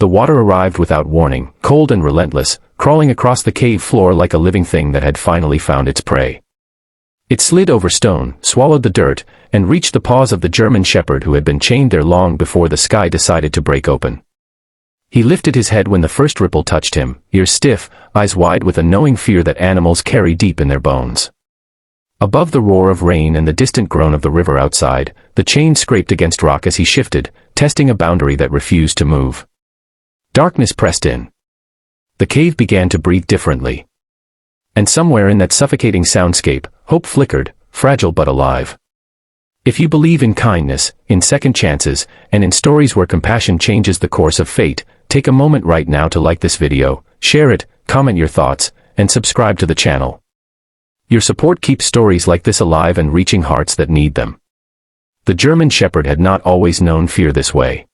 The water arrived without warning, cold and relentless, crawling across the cave floor like a living thing that had finally found its prey. It slid over stone, swallowed the dirt, and reached the paws of the German Shepherd who had been chained there long before the sky decided to break open. He lifted his head when the first ripple touched him, ears stiff, eyes wide with a knowing fear that animals carry deep in their bones. Above the roar of rain and the distant groan of the river outside, the chain scraped against rock as he shifted, testing a boundary that refused to move. Darkness pressed in. The cave began to breathe differently. And somewhere in that suffocating soundscape, hope flickered, fragile but alive. If you believe in kindness, in second chances, and in stories where compassion changes the course of fate, take a moment right now to like this video, share it, comment your thoughts, and subscribe to the channel. Your support keeps stories like this alive and reaching hearts that need them. The German Shepherd had not always known fear this way.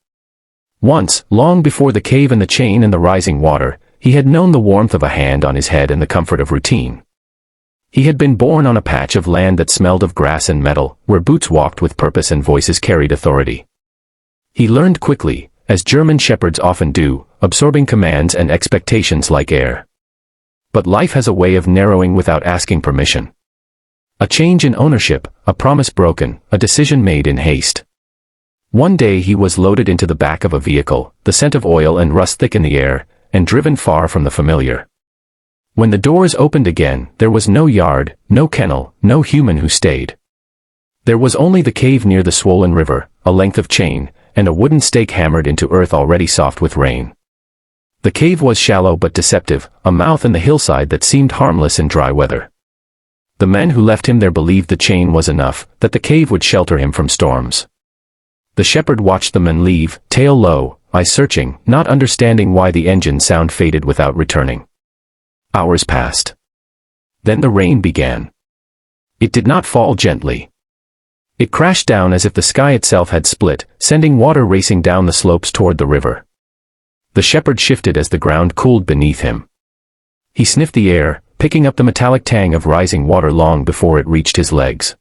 Once, long before the cave and the chain and the rising water, he had known the warmth of a hand on his head and the comfort of routine. He had been born on a patch of land that smelled of grass and metal, where boots walked with purpose and voices carried authority. He learned quickly, as German shepherds often do, absorbing commands and expectations like air. But life has a way of narrowing without asking permission. A change in ownership, a promise broken, a decision made in haste. One day he was loaded into the back of a vehicle, the scent of oil and rust thick in the air, and driven far from the familiar. When the doors opened again, there was no yard, no kennel, no human who stayed. There was only the cave near the swollen river, a length of chain, and a wooden stake hammered into earth already soft with rain. The cave was shallow but deceptive, a mouth in the hillside that seemed harmless in dry weather. The men who left him there believed the chain was enough, that the cave would shelter him from storms. The shepherd watched the men leave, tail low, eyes searching, not understanding why the engine sound faded without returning. Hours passed. Then the rain began. It did not fall gently. It crashed down as if the sky itself had split, sending water racing down the slopes toward the river. The shepherd shifted as the ground cooled beneath him. He sniffed the air, picking up the metallic tang of rising water long before it reached his legs.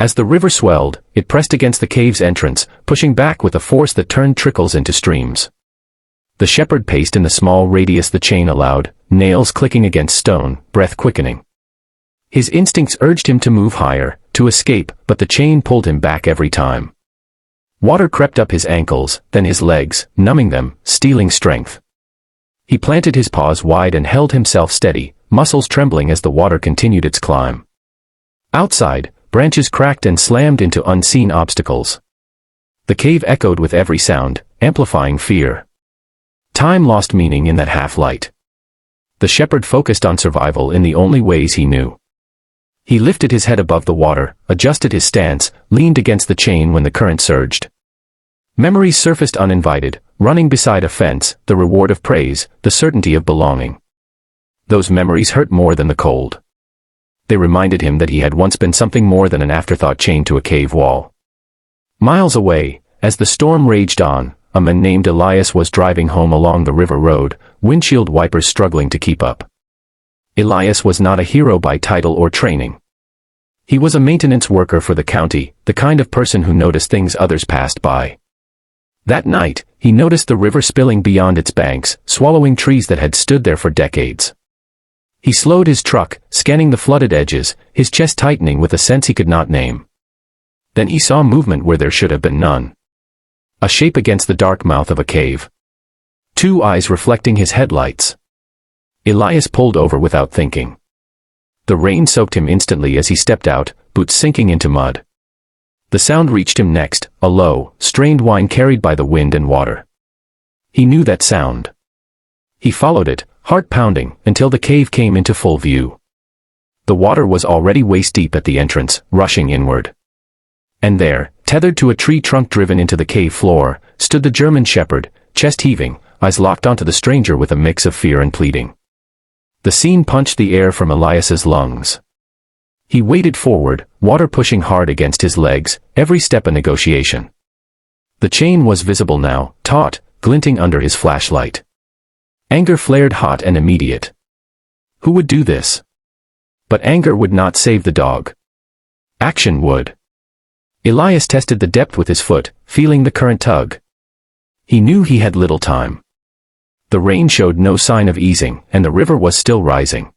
As the river swelled, it pressed against the cave's entrance, pushing back with a force that turned trickles into streams. The shepherd paced in the small radius the chain allowed, nails clicking against stone, breath quickening. His instincts urged him to move higher, to escape, but the chain pulled him back every time. Water crept up his ankles, then his legs, numbing them, stealing strength. He planted his paws wide and held himself steady, muscles trembling as the water continued its climb. Outside, branches cracked and slammed into unseen obstacles. The cave echoed with every sound, amplifying fear. Time lost meaning in that half-light. The shepherd focused on survival in the only ways he knew. He lifted his head above the water, adjusted his stance, leaned against the chain when the current surged. Memories surfaced uninvited, running beside a fence, the reward of praise, the certainty of belonging. Those memories hurt more than the cold. They reminded him that he had once been something more than an afterthought chained to a cave wall. Miles away, as the storm raged on, a man named Elias was driving home along the river road, windshield wipers struggling to keep up. Elias was not a hero by title or training. He was a maintenance worker for the county, the kind of person who noticed things others passed by. That night, he noticed the river spilling beyond its banks, swallowing trees that had stood there for decades. He slowed his truck, scanning the flooded edges, his chest tightening with a sense he could not name. Then he saw movement where there should have been none. A shape against the dark mouth of a cave. Two eyes reflecting his headlights. Elias pulled over without thinking. The rain soaked him instantly as he stepped out, boots sinking into mud. The sound reached him next, a low, strained whine carried by the wind and water. He knew that sound. He followed it, heart pounding, until the cave came into full view. The water was already waist-deep at the entrance, rushing inward. And there, tethered to a tree trunk driven into the cave floor, stood the German shepherd, chest heaving, eyes locked onto the stranger with a mix of fear and pleading. The scene punched the air from Elias's lungs. He waded forward, water pushing hard against his legs, every step a negotiation. The chain was visible now, taut, glinting under his flashlight. Anger flared hot and immediate. Who would do this? But anger would not save the dog. Action would. Elias tested the depth with his foot, feeling the current tug. He knew he had little time. The rain showed no sign of easing, and the river was still rising.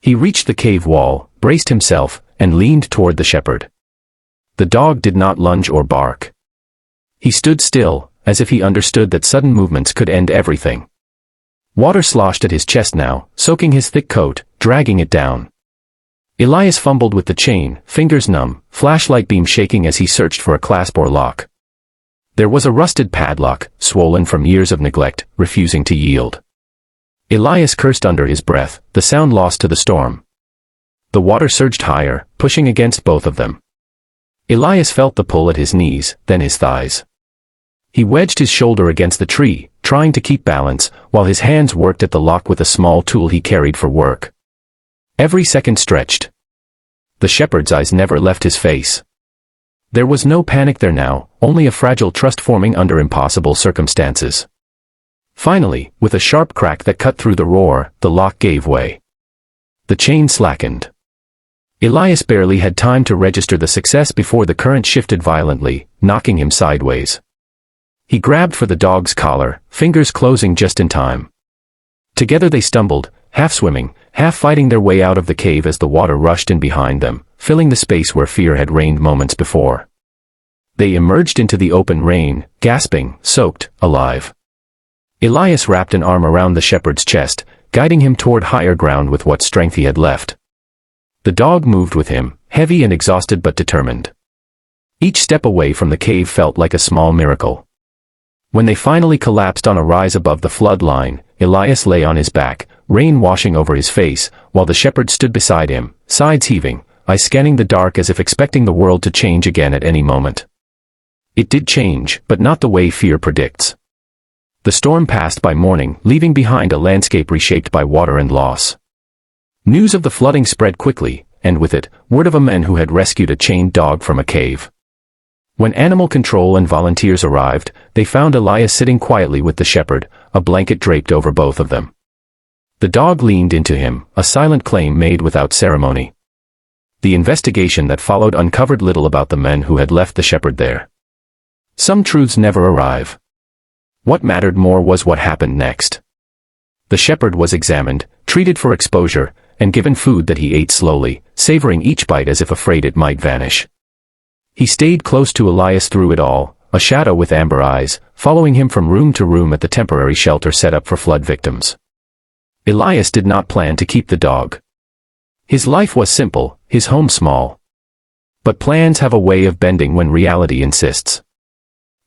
He reached the cave wall, braced himself, and leaned toward the shepherd. The dog did not lunge or bark. He stood still, as if he understood that sudden movements could end everything. Water sloshed at his chest now, soaking his thick coat, dragging it down. Elias fumbled with the chain, fingers numb, flashlight beam shaking as he searched for a clasp or lock. There was a rusted padlock, swollen from years of neglect, refusing to yield. Elias cursed under his breath, the sound lost to the storm. The water surged higher, pushing against both of them. Elias felt the pull at his knees, then his thighs. He wedged his shoulder against the tree, trying to keep balance, while his hands worked at the lock with a small tool he carried for work. Every second stretched. The shepherd's eyes never left his face. There was no panic there now, only a fragile trust forming under impossible circumstances. Finally, with a sharp crack that cut through the roar, the lock gave way. The chain slackened. Elias barely had time to register the success before the current shifted violently, knocking him sideways. He grabbed for the dog's collar, fingers closing just in time. Together they stumbled, half swimming, half fighting their way out of the cave as the water rushed in behind them, filling the space where fear had reigned moments before. They emerged into the open rain, gasping, soaked, alive. Elias wrapped an arm around the shepherd's chest, guiding him toward higher ground with what strength he had left. The dog moved with him, heavy and exhausted but determined. Each step away from the cave felt like a small miracle. When they finally collapsed on a rise above the flood line, Elias lay on his back, rain washing over his face, while the shepherd stood beside him, sides heaving, eyes scanning the dark as if expecting the world to change again at any moment. It did change, but not the way fear predicts. The storm passed by morning, leaving behind a landscape reshaped by water and loss. News of the flooding spread quickly, and with it, word of a man who had rescued a chained dog from a cave. When animal control and volunteers arrived, they found Elias sitting quietly with the shepherd, a blanket draped over both of them. The dog leaned into him, a silent claim made without ceremony. The investigation that followed uncovered little about the men who had left the shepherd there. Some truths never arrive. What mattered more was what happened next. The shepherd was examined, treated for exposure, and given food that he ate slowly, savoring each bite as if afraid it might vanish. He stayed close to Elias through it all, a shadow with amber eyes, following him from room to room at the temporary shelter set up for flood victims. Elias did not plan to keep the dog. His life was simple, his home small. But plans have a way of bending when reality insists.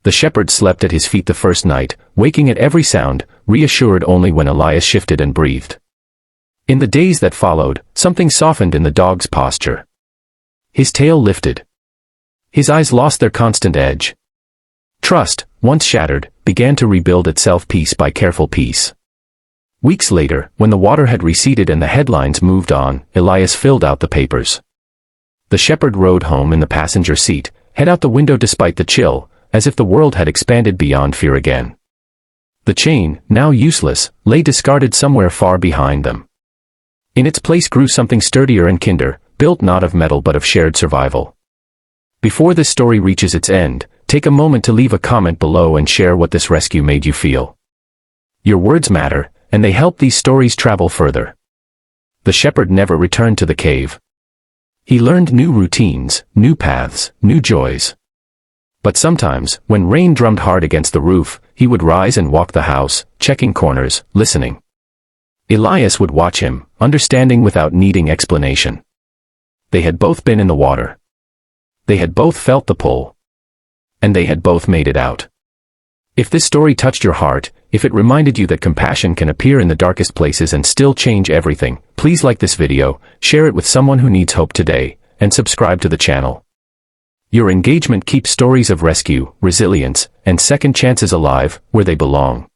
The shepherd slept at his feet the first night, waking at every sound, reassured only when Elias shifted and breathed. In the days that followed, something softened in the dog's posture. His tail lifted. His eyes lost their constant edge. Trust, once shattered, began to rebuild itself piece by careful piece. Weeks later, when the water had receded and the headlines moved on, Elias filled out the papers. The shepherd rode home in the passenger seat, head out the window despite the chill, as if the world had expanded beyond fear again. The chain, now useless, lay discarded somewhere far behind them. In its place grew something sturdier and kinder, built not of metal but of shared survival. Before this story reaches its end, take a moment to leave a comment below and share what this rescue made you feel. Your words matter, and they help these stories travel further. The shepherd never returned to the cave. He learned new routines, new paths, new joys. But sometimes, when rain drummed hard against the roof, he would rise and walk the house, checking corners, listening. Elias would watch him, understanding without needing explanation. They had both been in the water. They had both felt the pull. And they had both made it out. If this story touched your heart, if it reminded you that compassion can appear in the darkest places and still change everything, please like this video, share it with someone who needs hope today, and subscribe to the channel. Your engagement keeps stories of rescue, resilience, and second chances alive, where they belong.